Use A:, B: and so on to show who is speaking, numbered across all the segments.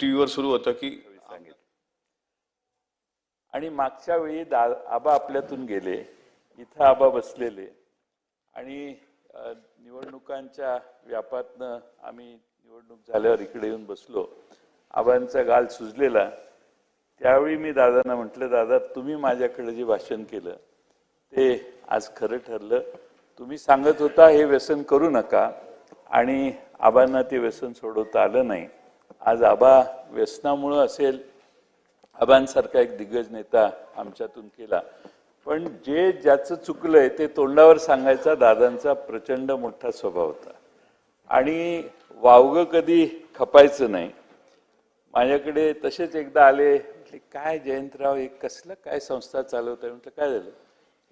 A: टीव्हीवर सुरू होतं की
B: आणि मागच्या वेळी आबा आपल्यातून गेले, इथं आबा बसलेले आणि निवडणुकांच्या व्यापातनं आम्ही निवडणूक झाल्यावर इकडे येऊन बसलो. आबांचा गाल सुजलेला. त्यावेळी मी दादांना म्हटलं, दादा तुम्ही माझ्याकडे जे भाषण केलं ते आज खरं ठरलं. तुम्ही सांगत होता हे व्यसन करू नका आणि आबांना ते व्यसन सोडवता आलं नाही. आज आबा व्यसनामुळं असेल, आबांसारखा एक दिग्गज नेता आमच्यातून केला, पण जे ज्याचं चुकलंय ते तोंडावर सांगायचा दादांचा प्रचंड मोठा स्वभाव होता आणि वावगं कधी खपायचं नाही. माझ्याकडे तसेच एकदा आले, म्हटले काय जयंतराव एक कसलं काय संस्था चालवताय? म्हटलं काय झालं?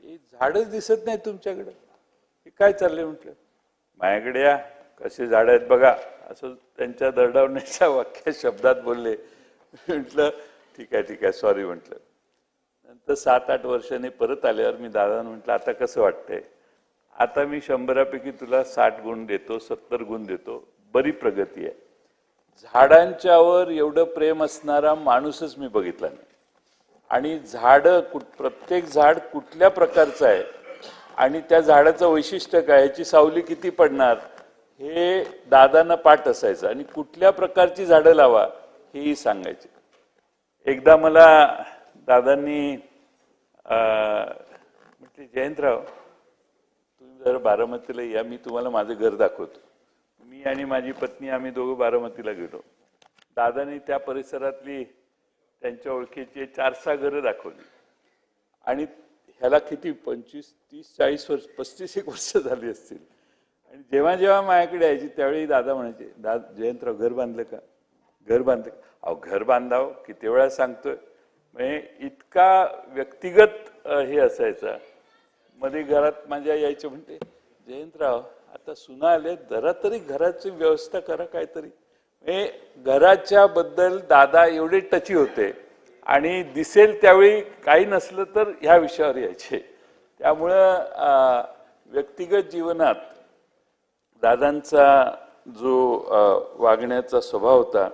B: हे झाडच दिसत नाही तुमच्याकडे, हे काय चाललंय? म्हटलं माझ्याकडे या, कसे झाड आहेत बघा, असं त्यांच्या दरडावण्याच्या वाक्य शब्दात बोलले. म्हटलं ठीक आहे सॉरी म्हटलं. नंतर 7-8 वर्षांनी परत आल्यावर मी दादांना म्हटलं आता कसं वाटतंय? आता मी 100पैकी तुला 60 गुण देतो, 70 गुण देतो, बरी प्रगती आहे. झाडांच्यावर एवढं प्रेम असणारा माणूसच मी बघितला नाही. आणि प्रत्येक झाड कुठल्या प्रकारचं आहे आणि त्या झाडाचं वैशिष्ट्य काय, ह्याची सावली किती पडणार हे दादांना पाठ असायचं आणि कुठल्या प्रकारची झाडं लावा हेही सांगायचे. एकदा मला दादांनी म्हटले, जयंतराव तुम्ही जरा बारामतीला या, मी तुम्हाला माझं घर दाखवतो. मी आणि माझी पत्नी आम्ही दोघं बारामतीला गेलो. दादांनी त्या परिसरातली त्यांच्या ओळखीची 4-6 घरं दाखवली आणि ह्याला किती 25, 30, 40 वर्ष, 35 वर्ष झाली असतील. आणि जेव्हा जेव्हा माझ्याकडे यायची त्यावेळी दादा म्हणायचे, जयंतराव घर बांधलं का? घर बांधलं का? अहो घर बांधावं किती वेळा सांगतोय. म्हणजे इतका व्यक्तिगत हे असायचा. मध्ये घरात माझ्या यायचं, म्हणते जयंतराव आता सुना आले, जरा तरी घराची व्यवस्था करा काहीतरी. घराच्या बद्दल दादा एवढे टची होते आणि दिसेल त्यावेळी काही नसलं तर ह्या विषयावर यायचे. त्यामुळं व्यक्तिगत जीवनात दादांचा जो वागण्याचा स्वभाव होता,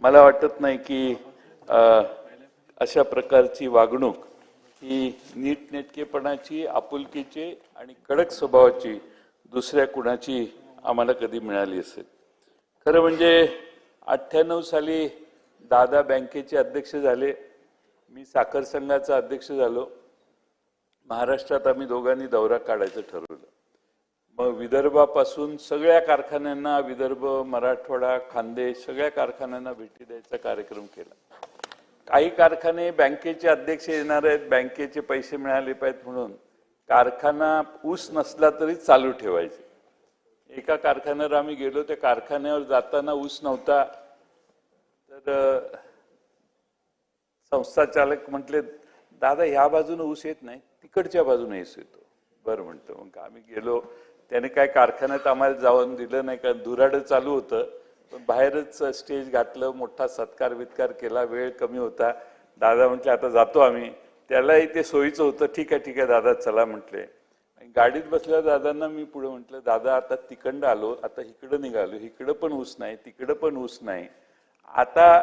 B: मला वाटत नाही की अशा प्रकारची वागणूक ही नीटनेटकेपणाची, आपुलकीची आणि कडक स्वभावाची दुसऱ्या कुणाची आम्हाला कधी मिळाली असेल. खरं म्हणजे 98 साली दादा बँकेचे अध्यक्ष झाले, मी साखर संघाचा अध्यक्ष झालो. महाराष्ट्रात आम्ही दोघांनी दौरा काढायचं ठरवलं. मग विदर्भापासून सगळ्या कारखान्यांना, विदर्भ, मराठवाडा, खानदेश सगळ्या कारखान्यांना भेटी द्यायचा कार्यक्रम केला. काही कारखाने बँकेचे अध्यक्ष येणार आहेत, बँकेचे पैसे मिळाले पाहिजेत म्हणून कारखाना ऊस नसला तरी चालू ठेवायचे. एका कारखान्यावर आम्ही गेलो, त्या कारखान्यावर जाताना ऊस नव्हता. तर संस्था चालक म्हटले, दादा ह्या बाजूने ऊस येत नाही, तिकडच्या बाजूने ऊस येतो. बरं म्हणतो. मग आम्ही गेलो. त्याने काय कारखान्यात आम्हाला जाऊन दिलं नाही, कारण धुराडं चालू होतं. पण बाहेरच स्टेज घातलं, मोठा सत्कार वित्कार केला. वेळ कमी होता. दादा म्हटले आता जातो आम्ही. त्यालाही ते सोयीचं होतं. ठीक आहे दादा चला म्हटले. गाडीत बसल्या दादांना मी पुढे म्हटलं, दादा आता तिकडं आलो, आता इकडं निघालो, इकडं पण ऊस नाही, तिकडं पण ऊस नाही. आता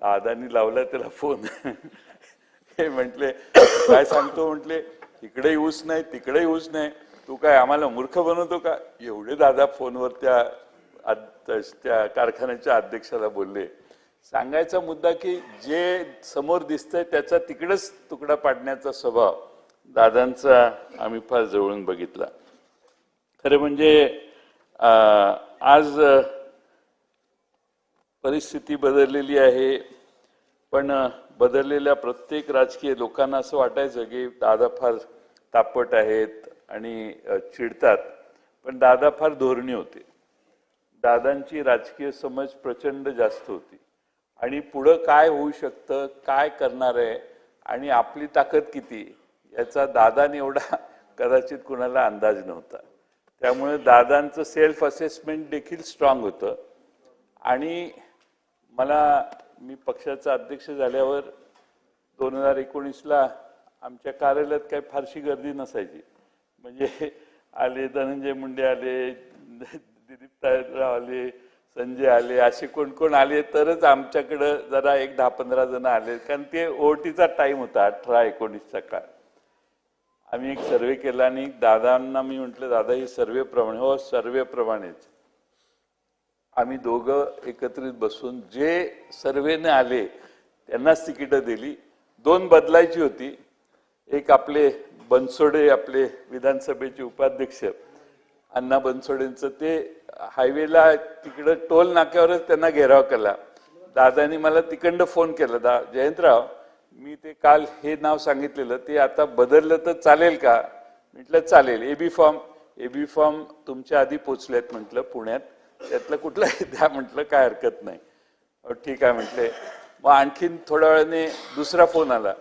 B: दादांनी लावला त्याला फोन. हे म्हटले काय सांगतो? म्हटले इकडेही ऊस नाही, तिकडेही ऊस नाही, तू काय आम्हाला मूर्ख बनवतो का? एवढे दादा फोनवर त्या कारखान्याच्या अध्यक्षाला बोलले. सांगायचा मुद्दा की जे समोर दिसतंय त्याचा तिकडेच तुकडा पाडण्याचा स्वभाव दादांचा आम्ही फार जवळून बघितला. खरं म्हणजे आज परिस्थिती बदललेली आहे, पण बदललेल्या प्रत्येक राजकीय लोकांना असं वाटायचं की दादा फार तापट आहेत आणि चिडतात, पण दादा फार धोरणी होते. दादांची राजकीय समज प्रचंड जास्त होती आणि पुढं काय होऊ शकतं, काय करणार आहे आणि आपली ताकद किती याचा दादाने एवढा कदाचित कुणाला अंदाज नव्हता. त्यामुळे दादांचं सेल्फ असेसमेंट देखील स्ट्रॉंग होतं. आणि मी पक्षाचा अध्यक्ष झाल्यावर 2019ला आमच्या कार्यालयात काही फारशी गर्दी नसायची. म्हणजे आले धनंजय मुंडे आले, दिलीप तायराव आले, संजय आले, असे कोण कोण आले तरच आमच्याकडं जरा एक 10-15 जण आले, कारण ते ओटीचा टाइम होता 18-19चा काळ. आम्ही एक सर्वे केला आणि दादांना मी म्हटलं, दादा ही सर्वे प्रमाणे, हो सर्वे प्रमाणेच. आम्ही दोघं एकत्रित बसून जे सर्वेने आले त्यांनाच तिकीटं दिली. 2 बदलायची होती. एक आपले बनसोडे, आपले विधानसभेचे उपाध्यक्ष अण्णा बनसोडेंचं, ते हायवेला तिकडं टोल नाक्यावरच त्यांना घेराव केला. दादानी मला तिकडं फोन केला, जयंतराव मी ते काल हे नाव सांगितलेलं ते आता बदललं तर चालेल का? म्हटलं चालेल. एबी फॉर्म तुमच्या आधी पोचलेत म्हटलं पुण्यात, त्यातलं कुठलाही द्या म्हटलं, काय हरकत नाही. ठीक आहे म्हटले. मग आणखीन थोड्या वेळाने दुसरा फोन आला,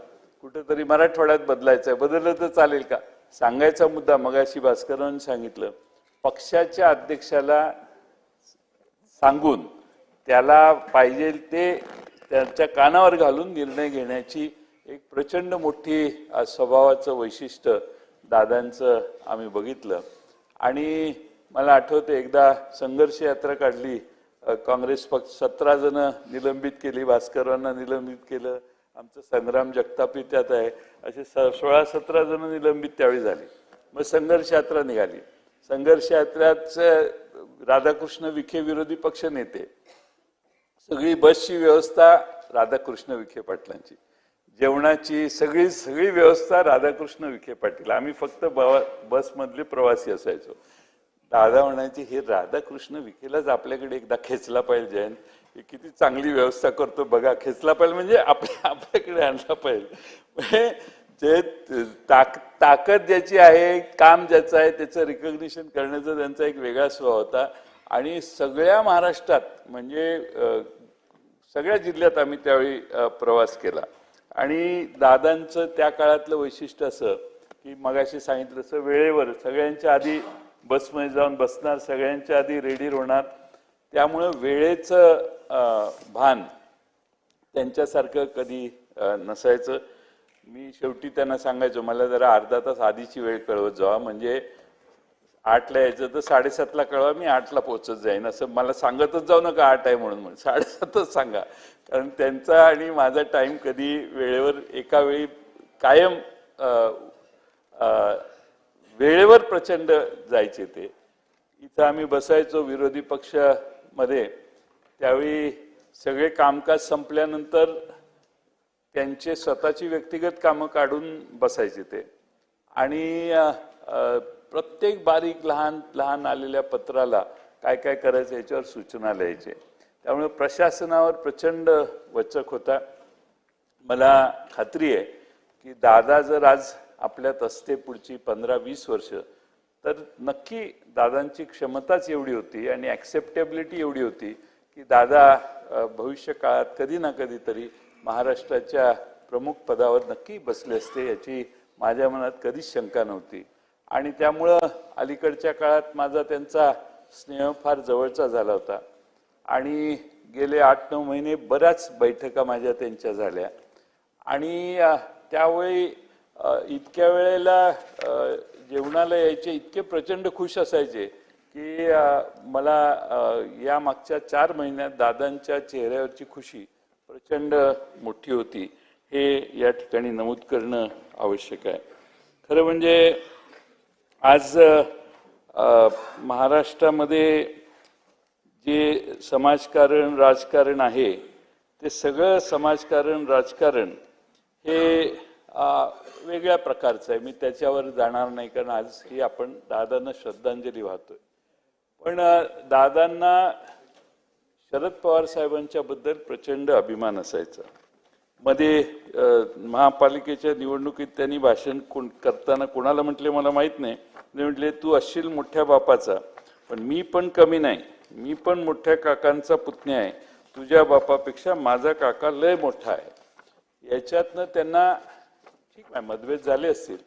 B: कुठेतरी मराठवाड्यात बदलायचं आहे, बदललं तर चालेल का? सांगायचा मुद्दा मगाशी भास्करांनी सांगितलं, पक्षाच्या अध्यक्षाला सांगून त्याला पाहिजे ते त्यांच्या कानावर घालून निर्णय घेण्याची एक प्रचंड मोठी स्वभावाचं वैशिष्ट्य दादांचं आम्ही बघितलं. आणि मला आठवतं एकदा संघर्ष यात्रा काढली, काँग्रेस पक्ष 17 जण निलंबित केली, भास्करांना निलंबित केलं, आमचं संग्राम जगतापी त्यात आहे, असे 16-17 जण निलंबित त्यावेळी झाली. मग संघर्ष यात्रा निघाली. संघर्ष यात्रेत राधाकृष्ण विखे विरोधी पक्ष नेते, सगळी बसची व्यवस्था राधाकृष्ण विखे पाटलांची, जेवणाची सगळी व्यवस्था राधाकृष्ण विखे पाटील, आम्ही फक्त बसमधले प्रवासी असायचो. दादा म्हणायचे, हे राधाकृष्ण विखेलाच आपल्याकडे एकदा खेचला पाहिजे, जयंत हे किती चांगली व्यवस्था करतो बघा, खेचला पाहिजे म्हणजे आपल्याकडे आणला पाहिजे. जे ताकद ज्याची आहे, काम ज्याचं आहे, त्याचं रिकग्निशन करण्याचा त्यांचा एक वेगळा स्वभाव होता. आणि सगळ्या महाराष्ट्रात म्हणजे सगळ्या जिल्ह्यात आम्ही त्यावेळी प्रवास केला. आणि दादांचं त्या काळातलं वैशिष्ट्य असं की मगाशी सांगितलं तसं वेळेवर सगळ्यांच्या आधी बसमध्ये जाऊन बसणार, सगळ्यांच्या आधी रेडी होणार, त्यामुळं वेळेचं भान त्यांच्यासारखं कधी नसायचं. मी शेवटी त्यांना सांगायचो, मला जरा अर्धा तास आधीची वेळ कळवत जावा, म्हणजे 8ला यायचं तर 7:30ला कळवा, मी 8ला पोहोचत जाईन. असं मला सांगतच जाऊ नका 8 आहे म्हणून, 7:30च सांगा. कारण त्यांचा आणि माझा टाइम कधी वेळेवर एका वेळी कायम वेळेवर प्रचंड जायचे ते. इथं आम्ही बसायचो विरोधी पक्षामध्ये, त्यावेळी सगळे कामकाज संपल्यानंतर त्यांचे स्वतःची व्यक्तिगत कामं काढून बसायचे ते. आणि प्रत्येक बारीक लहान आलेल्या पत्राला काय काय करायचं याच्यावर सूचना लिहायचे. त्यामुळे प्रशासनावर प्रचंड वचक होता. मला खात्री आहे की दादा जर आज आपल्यात असते पुढची 15-20 वर्ष, तर नक्की दादांची क्षमताच एवढी होती आणि ॲक्सेप्टेबिलिटी एवढी होती की दादा भविष्य काळात कधी ना कधीतरी महाराष्ट्राच्या प्रमुख पदावर नक्की बसले असते, याची माझ्या मनात कधीच शंका नव्हती. आणि त्यामुळं अलीकडच्या काळात माझा त्यांचा स्नेह फार जवळचा झाला होता. आणि गेले 8-9 महिने बऱ्याच बैठका माझ्या त्यांच्या झाल्या. आणि त्यावेळी इतक्या वेळेला जेवणाला यायचे, इतके प्रचंड खुश असायचे की मला या मागच्या 4 महिन्यात दादांच्या चेहऱ्यावरची खुशी प्रचंड मोठी होती, हे या ठिकाणी नमूद करणं आवश्यक आहे. खरं म्हणजे आज महाराष्ट्रामध्ये जे समाजकारण राजकारण आहे, ते सगळं समाजकारण राजकारण हे वेगळ्या प्रकारचं आहे. मी त्याच्यावर जाणार नाही, कारण आज ही आपण दादांना श्रद्धांजली वाहतोय. पण दादांना शरद पवार साहेबांच्या बद्दल प्रचंड अभिमान असायचा. मध्ये महापालिकेच्या निवडणुकीत त्यांनी भाषण करताना कोणाला म्हटले मला माहित नाही, म्हटले तू असशील मोठ्या बापाचा, पण मी पण कमी नाही, मी पण मोठ्या काकांचा पुतण्या आहे, तुझ्या बापापेक्षा माझा काका लय मोठा आहे. याच्यातनं त्यांना ठीक आहे मतभेद झाले असतील,